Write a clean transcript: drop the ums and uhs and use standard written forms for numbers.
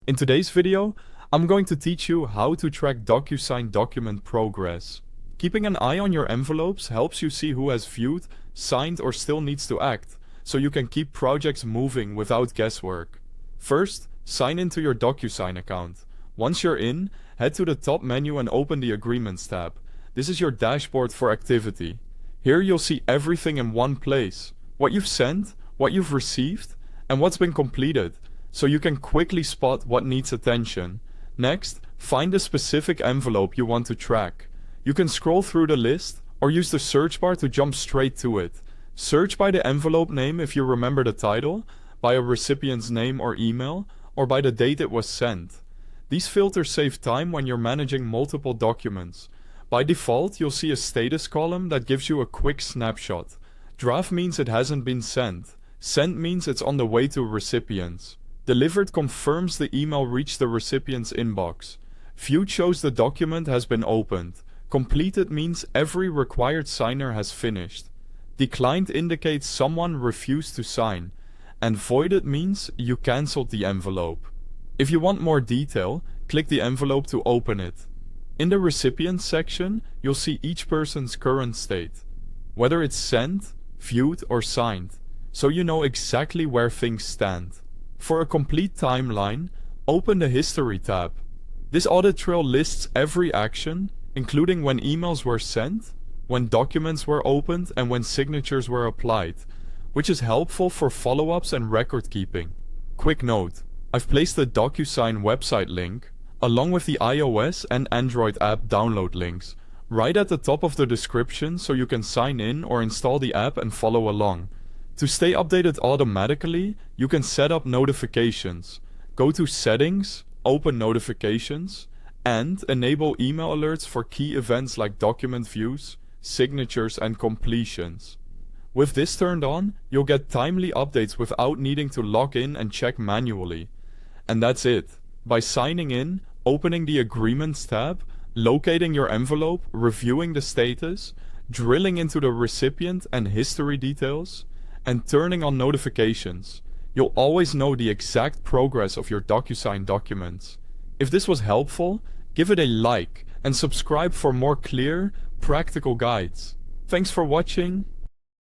In today's video, I'm going to teach you how to track DocuSign document progress. Keeping an eye on your envelopes helps you see who has viewed, signed, or still needs to act, so you can keep projects moving without guesswork. First, sign into your DocuSign account. Once you're in, head to the top menu and open the Agreements tab. This is your dashboard for activity. Here you'll see everything in one place: what you've sent, what you've received, and what's been completed, so you can quickly spot what needs attention. Next, find the specific envelope you want to track. You can scroll through the list or use the search bar to jump straight to it. Search by the envelope name if you remember the title, by a recipient's name or email, or by the date it was sent. These filters save time when you're managing multiple documents. By default, you'll see a status column that gives you a quick snapshot. Draft means it hasn't been sent. Sent means it's on the way to recipients. Delivered confirms the email reached the recipient's inbox. Viewed shows the document has been opened. Completed means every required signer has finished. Declined indicates someone refused to sign. And voided means you cancelled the envelope. If you want more detail, click the envelope to open it. In the Recipients section, you'll see each person's current state, whether it's sent, viewed, or signed, so you know exactly where things stand. For a complete timeline, open the History tab. This audit trail lists every action, including when emails were sent, when documents were opened, and when signatures were applied, which is helpful for follow-ups and record keeping. Quick note: I've placed the DocuSign website link, along with the iOS and Android app download links, right at the top of the description so you can sign in or install the app and follow along. To stay updated automatically, you can set up notifications. Go to Settings, open Notifications, and enable email alerts for key events like document views, signatures, and completions. With this turned on, you'll get timely updates without needing to log in and check manually. And that's it. By signing in, opening the Agreements tab, locating your envelope, reviewing the status, drilling into the recipient and history details, and turning on notifications, you'll always know the exact progress of your DocuSign documents. If this was helpful, give it a like and subscribe for more clear, practical guides. Thanks for watching.